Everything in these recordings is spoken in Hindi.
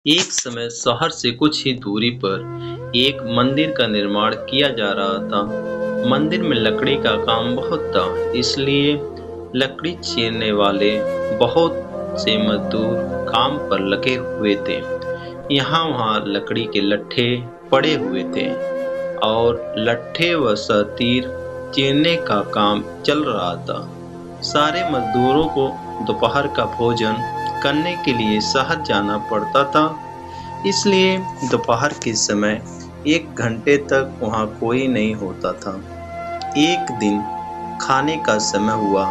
एक समय शहर से कुछ ही दूरी पर एक मंदिर का निर्माण किया जा रहा था। मंदिर में लकड़ी का काम बहुत था, इसलिए लकड़ी चीरने वाले बहुत से मजदूर काम पर लगे हुए थे। यहाँ वहाँ लकड़ी के लट्ठे पड़े हुए थे और लट्ठे व तीर चीरने का काम चल रहा था। सारे मजदूरों को दोपहर का भोजन करने के लिए शहर जाना पड़ता था, इसलिए दोपहर के समय 1 घंटे तक वहाँ कोई नहीं होता था। एक दिन खाने का समय हुआ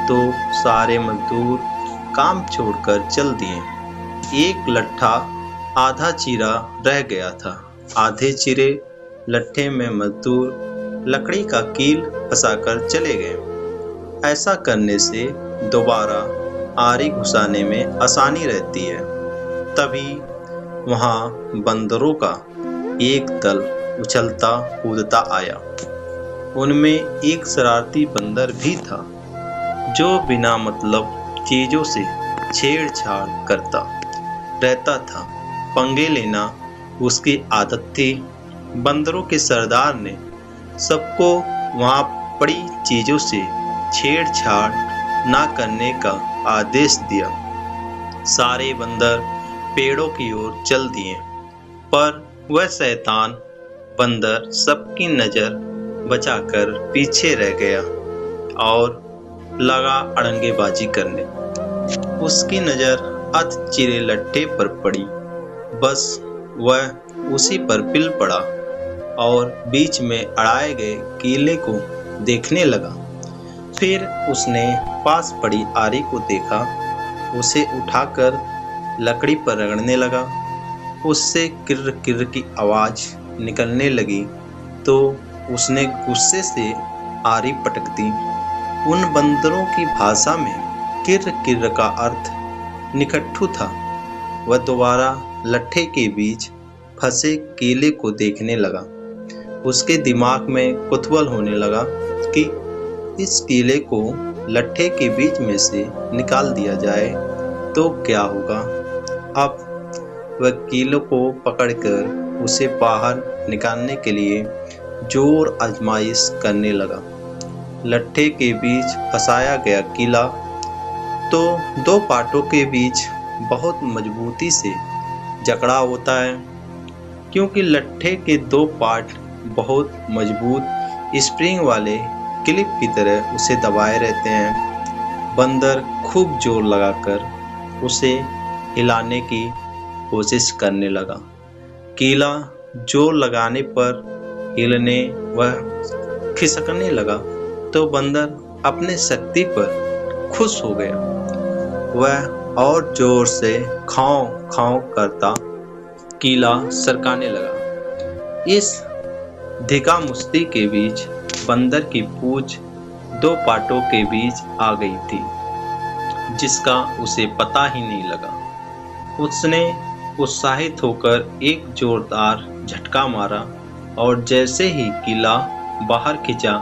तो सारे मजदूर काम छोड़कर चल दिए। एक लट्ठा आधा चीरा रह गया था। आधे चिरे लट्ठे में मजदूर लकड़ी का कील फंसाकर चले गए। ऐसा करने से दोबारा आरी घुसाने में आसानी रहती है। तभी वहाँ बंदरों का एक दल उछलता कूदता आया। उनमें एक शरारती बंदर भी था जो बिना मतलब चीजों से छेड़छाड़ करता रहता था। पंगे लेना उसकी आदत थी। बंदरों के सरदार ने सबको वहाँ पड़ी चीजों से छेड़छाड़ ना करने का आदेश दिया। सारे बंदर पेड़ों की ओर चल दिए, पर वह शैतान बंदर सबकी नजर बचाकर पीछे रह गया और लगा अड़ंगेबाजी करने। उसकी नजर अध चिरे लट्ठे पर पड़ी। बस वह उसी पर पिल पड़ा और बीच में अड़ाए गए कीले को देखने लगा। फिर उसने पास पड़ी आरी को देखा, उसे उठाकर लकड़ी पर रगड़ने लगा। उससे किर्र किर्र की आवाज निकलने लगी तो उसने गुस्से से आरी पटक दी। उन बंदरों की भाषा में किर्र किर्र का अर्थ निकट्ठू था। वह दोबारा लट्ठे के बीच फंसे कीले को देखने लगा। उसके दिमाग में कुतूहल होने लगा कि इस कीले को लट्ठे के बीच में से निकाल दिया जाए तो क्या होगा। अब वह कीले को पकड़कर उसे बाहर निकालने के लिए जोर आजमाइश करने लगा। लट्ठे के बीच फंसाया गया कीला तो दो पाटों के बीच बहुत मजबूती से जकड़ा होता है, क्योंकि लट्ठे के दो पाट बहुत मजबूत स्प्रिंग वाले क्लिप की तरह उसे दबाए रहते हैं। बंदर खूब जोर लगाकर उसे हिलाने की कोशिश करने लगा। कीला जोर लगाने पर हिलने व खिसकने लगा तो बंदर अपने शक्ति पर खुश हो गया। वह और जोर से खांव खांव करता कीला सरकाने लगा। इस धिकामुश्ती के बीच बंदर की पूंछ दो पाटों के बीच आ गई थी, जिसका उसे पता ही नहीं लगा। उसने उत्साहित होकर एक जोरदार झटका मारा और जैसे ही कीला बाहर खींचा,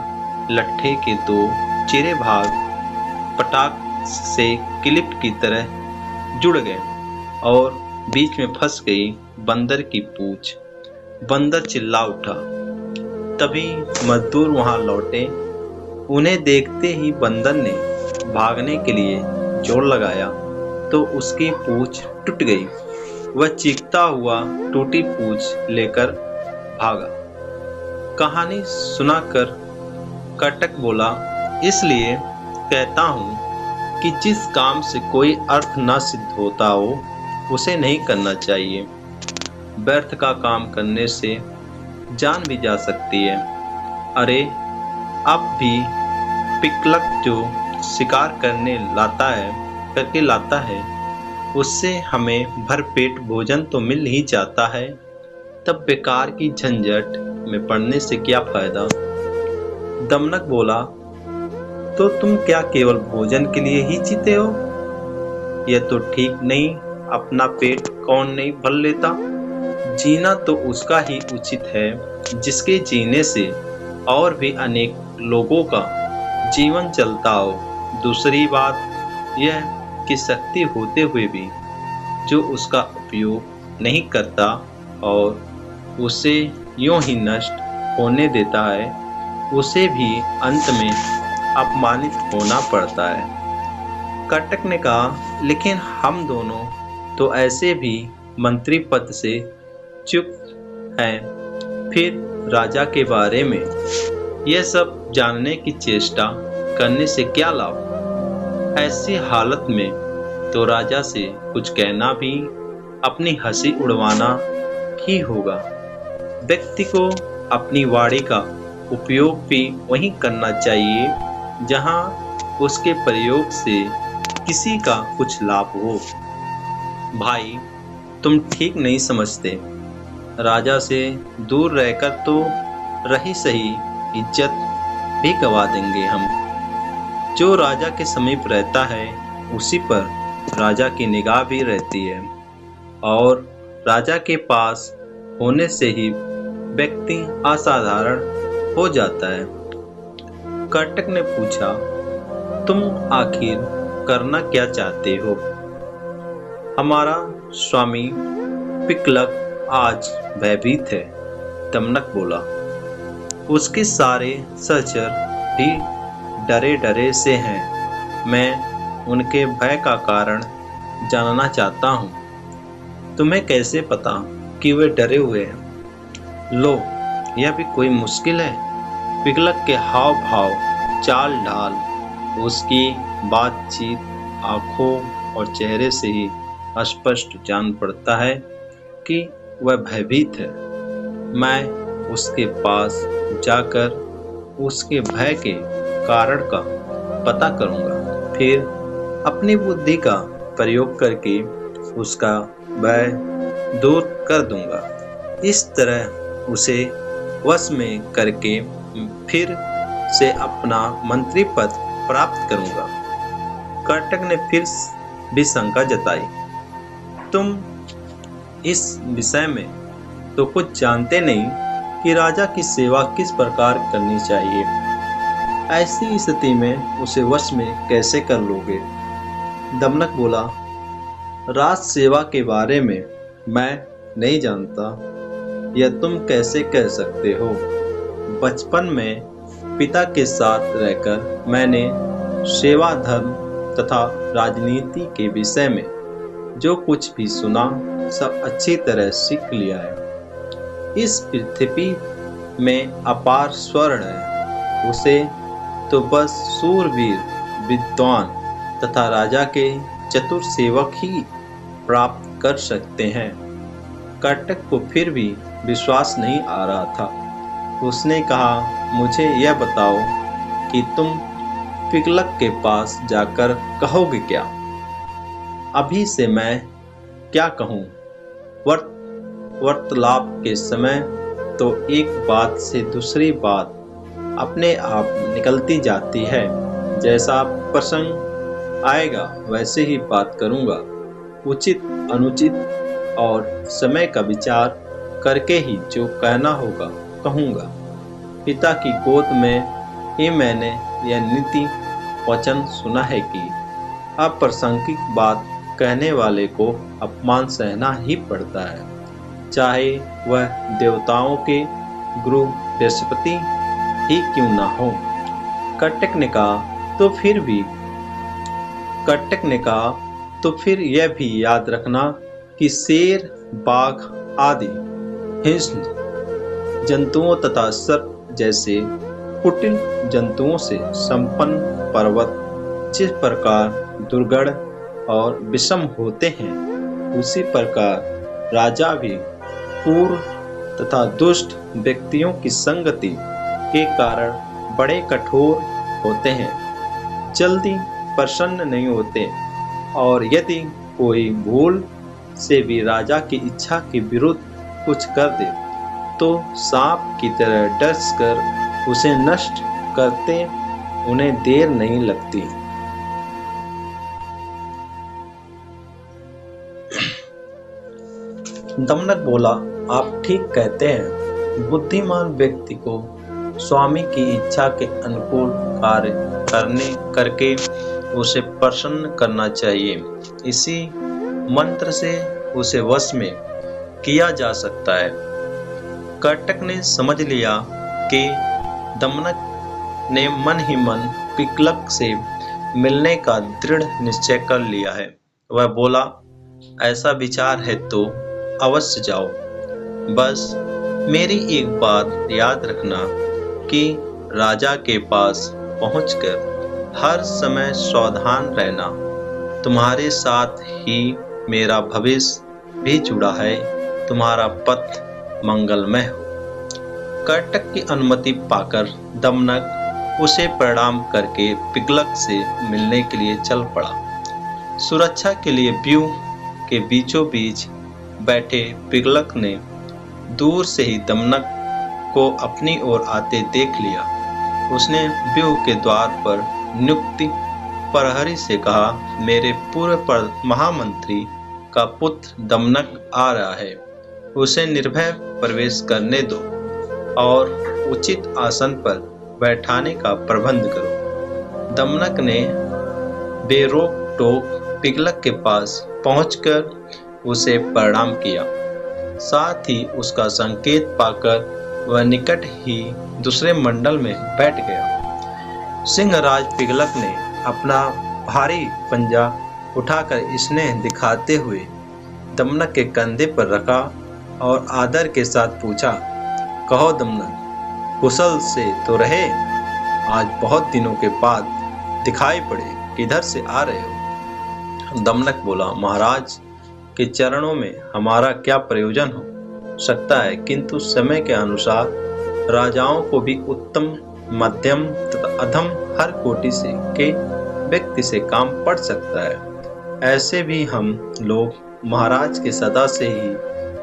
लट्ठे के दो चिरे भाग पटाख से क्लिप की तरह जुड़ गए और बीच में फंस गई बंदर की पूंछ। बंदर चिल्ला उठा। तभी मजदूर वहां लौटे। उन्हें देखते ही बंदर ने भागने के लिए जोर लगाया तो उसकी पूंछ टूट गई। वह चीखता हुआ टूटी पूंछ लेकर भागा। कहानी सुनाकर कटक बोला, इसलिए कहता हूँ कि जिस काम से कोई अर्थ न सिद्ध होता हो उसे नहीं करना चाहिए। व्यर्थ का काम करने से जान भी जा सकती है। अरे अब भी पिकलक जो शिकार करके लाता है उससे हमें भरपेट भोजन तो मिल ही जाता है, तब बेकार की झंझट में पड़ने से क्या फायदा। दमनक बोला, तो तुम क्या केवल भोजन के लिए ही जीते हो? यह तो ठीक नहीं। अपना पेट कौन नहीं भर लेता। जीना तो उसका ही उचित है जिसके जीने से और भी अनेक लोगों का जीवन चलता हो। दूसरी बात यह कि शक्ति होते हुए भी जो उसका उपयोग नहीं करता और उसे यूं ही नष्ट होने देता है, उसे भी अंत में अपमानित होना पड़ता है। कर्टक ने कहा, लेकिन हम दोनों तो ऐसे भी मंत्री पद से चुप हैं, फिर राजा के बारे में यह सब जानने की चेष्टा करने से क्या लाभ? ऐसी हालत में तो राजा से कुछ कहना भी अपनी हंसी उड़वाना ही होगा। व्यक्ति को अपनी वाणी का उपयोग भी वहीं करना चाहिए जहां उसके प्रयोग से किसी का कुछ लाभ हो। भाई, तुम ठीक नहीं समझते। राजा से दूर रहकर तो रही सही, इज्जत भी गवा देंगे हम। जो राजा के समीप रहता है उसी पर राजा की निगाह भी रहती है, और राजा के पास होने से ही व्यक्ति असाधारण हो जाता है। कर्टक ने पूछा, तुम आखिर करना क्या चाहते हो? हमारा स्वामी पिंगलक आज भयभीत है, दमनक बोला। उसके सारे सहचर भी डरे डरे से हैं। मैं उनके भय का कारण जानना चाहता हूँ। तुम्हें कैसे पता कि वे डरे हुए हैं? लो, यह भी कोई मुश्किल है। पिंगलक के हाव भाव, चाल ढाल, उसकी बातचीत, आंखों और चेहरे से ही स्पष्ट जान पड़ता है कि वह भयभीत है। मैं उसके पास जाकर उसके भय के कारण का पता करूंगा, फिर अपनी बुद्धि का प्रयोग करके उसका भय दूर कर दूंगा। इस तरह उसे वश में करके फिर से अपना मंत्री पद प्राप्त करूंगा। कर्टक ने फिर भी शंका जताई, तुम इस विषय में तो कुछ जानते नहीं कि राजा की सेवा किस प्रकार करनी चाहिए। ऐसी स्थिति में उसे वश में कैसे कर लोगे? दमनक बोला, राज सेवा के बारे में मैं नहीं जानता, यह तुम कैसे कह सकते हो? बचपन में पिता के साथ रहकर मैंने सेवा, धर्म तथा राजनीति के विषय में जो कुछ भी सुना सब अच्छी तरह सीख लिया है। इस पृथ्वी में अपार स्वर्ण है, उसे तो बस सूरवीर, विद्वान तथा राजा के चतुर सेवक ही प्राप्त कर सकते हैं। कर्टक को फिर भी विश्वास नहीं आ रहा था। उसने कहा, मुझे यह बताओ कि तुम पिंगलक के पास जाकर कहोगे क्या? अभी से मैं क्या कहूँ? वार्तालाप के समय तो एक बात से दूसरी बात अपने आप निकलती जाती है। जैसा प्रसंग आएगा वैसे ही बात करूँगा। उचित अनुचित और समय का विचार करके ही जो कहना होगा कहूँगा। पिता की गोद में ही मैंने यह नीति वचन सुना है कि अप्रासंगिक बात कहने वाले को अपमान सहना ही पड़ता है, चाहे वह देवताओं के गुरु बृहस्पति ही क्यों ना हो। कर्टक ने कहा, तो फिर यह भी याद रखना कि शेर, बाघ आदि हिंस्र जंतुओं तथा सर्प जैसे कुटिल जंतुओं से संपन्न पर्वत जिस प्रकार दुर्गढ़ और विषम होते हैं, उसी प्रकार राजा भी क्रूर तथा दुष्ट व्यक्तियों की संगति के कारण बड़े कठोर होते हैं, जल्दी प्रसन्न नहीं होते, और यदि कोई भूल से भी राजा की इच्छा के विरुद्ध कुछ कर दे तो सांप की तरह डस कर उसे नष्ट करते उन्हें देर नहीं लगती। दमनक बोला, आप ठीक कहते हैं। बुद्धिमान व्यक्ति को स्वामी की इच्छा के अनुकूल कार्य करके उसे प्रसन्न करना चाहिए। इसी मंत्र से उसे वश में किया जा सकता है। कर्टक ने समझ लिया कि दमनक ने मन ही मन पिगलक से मिलने का दृढ़ निश्चय कर लिया है। वह बोला, ऐसा विचार है तो अवश्य जाओ। बस मेरी एक बात याद रखना कि राजा के पास पहुंचकर हर समय सावधान रहना। तुम्हारे साथ ही मेरा भविष्य भी जुड़ा है। तुम्हारा पथ मंगलमय हो। कर्टक की अनुमति पाकर दमनक उसे प्रणाम करके पिगलक से मिलने के लिए चल पड़ा। सुरक्षा के लिए व्यूह के बीचों बीच बैठे पिगलक ने दूर से ही दमनक को अपनी ओर आते देख लिया। उसने व्यूह के द्वार पर नियुक्त प्रहरी से कहा, मेरे पूर्व महामंत्री का पुत्र दमनक आ रहा है। उसे निर्भय प्रवेश करने दो और उचित आसन पर बैठाने का प्रबंध करो। दमनक ने बेरोक टोक पिगलक के पास पहुंचकर उसे प्रणाम किया। साथ ही उसका संकेत पाकर वह निकट ही दूसरे मंडल में बैठ गया। सिंहराज पिगलक ने अपना भारी पंजा उठाकर स्नेह दिखाते हुए दमनक के कंधे पर रखा और आदर के साथ पूछा, कहो दमनक, कुशल से तो रहे? आज बहुत दिनों के बाद दिखाई पड़े, किधर से आ रहे हो? दमनक बोला, महाराज के चरणों में हमारा क्या प्रयोजन हो सकता है, किंतु समय के अनुसार राजाओं को भी उत्तम, मध्यम तथा अधम हर कोटि से के व्यक्ति से काम पड़ सकता है। ऐसे भी हम लोग महाराज के सदा से ही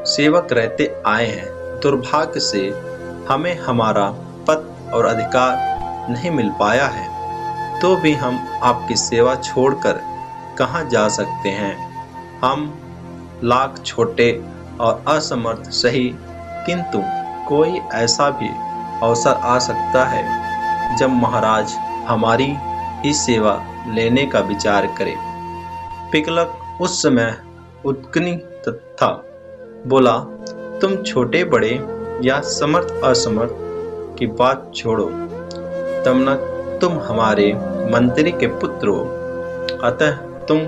सेवक रहते आए हैं। दुर्भाग्य से हमें हमारा पद और अधिकार नहीं मिल पाया है, तो भी हम आपकी सेवा छोड़कर कहाँ जा सकते हैं। हम लाख छोटे और असमर्थ सही, किंतु कोई ऐसा भी अवसर आ सकता है जब महाराज हमारी ही सेवा लेने का विचार करें। पिगलक उस समय उद्विग्न था। बोला, तुम छोटे बड़े या समर्थ असमर्थ की बात छोड़ो। दमनक, तुम हमारे मंत्री के पुत्र हो, अतः तुम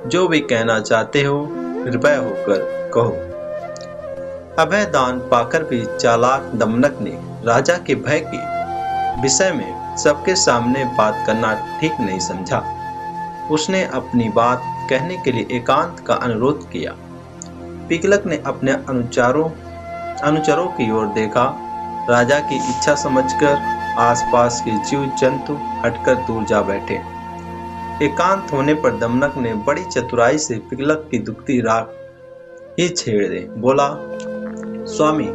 जो भी कहना चाहते हो निर्भय होकर कहो। अभय दान पाकर भी चालाक दमनक ने राजा के भय के विषय में सबके सामने बात करना ठीक नहीं समझा। उसने अपनी बात कहने के लिए एकांत का अनुरोध किया। पिगलक ने अपने अनुचरों की ओर देखा। राजा की इच्छा समझकर आसपास के जीव जंतु हटकर दूर जा बैठे। एकांत होने पर दमनक ने बड़ी चतुराई से पिगलक की दुखती राख ही छेड़ दे। बोला, स्वामी,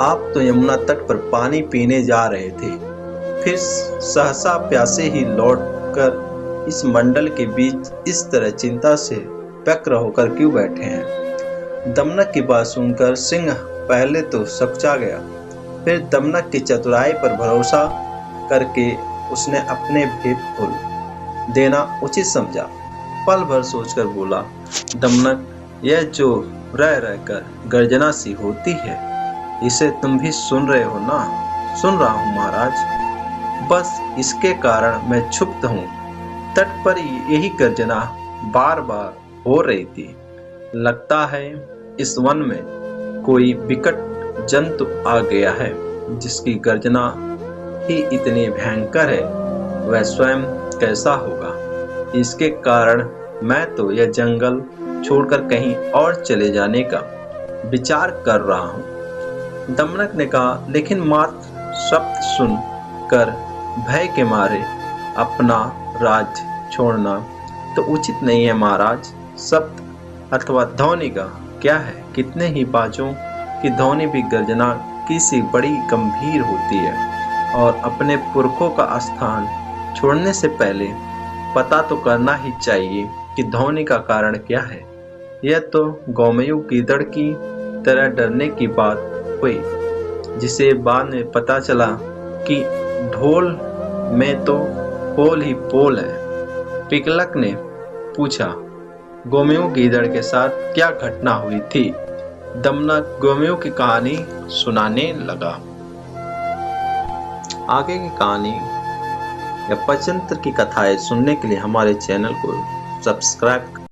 आप तो यमुना तट पर पानी पीने जा रहे थे, फिर सहसा प्यासे ही लौटकर इस मंडल के बीच इस तरह चिंता से व्यग्र होकर क्यों बैठे हैं? दमनक की बात सुनकर सिंह पहले तो सकचा गया, फिर दमनक की चतुराई पर भरोसा करके उसने अपने भेद खोल देना उचित समझा। पल भर सोचकर बोला, दमनक, यह जो रह रहकर गर्जना सी होती है, इसे तुम भी सुन रहे हो ना? सुन रहा हूँ महाराज, बस इसके कारण मैं क्षुब्ध हूँ। तट पर यही गर्जना बार बार हो रही थी। लगता है इस वन में कोई विकट जंतु आ गया है, जिसकी गर्जना ही इतनी भयंकर है। वह स्वयं कैसा होगा? इसके कारण मैं तो यह जंगल छोड़कर कहीं और चले जाने का विचार कर रहा हूँ। दमनक ने कहा, लेकिन मात्र शब्द सुन कर भय के मारे अपना राज्य छोड़ना तो उचित नहीं है महाराज। शब्द अथवा ध्वनि का क्या है? कितने ही बाजों की ध्वनि भी गर्जना की सी बड़ी गंभीर होती है, और अपने पुरखों का स्थान छोड़ने से पहले पता तो करना ही चाहिए कि ध्वनि का कारण क्या है। यह तो गौमयू गीदड़ की तरह डरने की बात हुई, जिसे बाद में पता चला कि ढोल में तो पोल ही पोल है। पिगलक ने पूछा, गौमयू गीदड़ के साथ क्या घटना हुई थी? दमनगोमियों की कहानी सुनाने लगा। आगे की कहानी या पंचतंत्र की कथाएं सुनने के लिए हमारे चैनल को सब्सक्राइब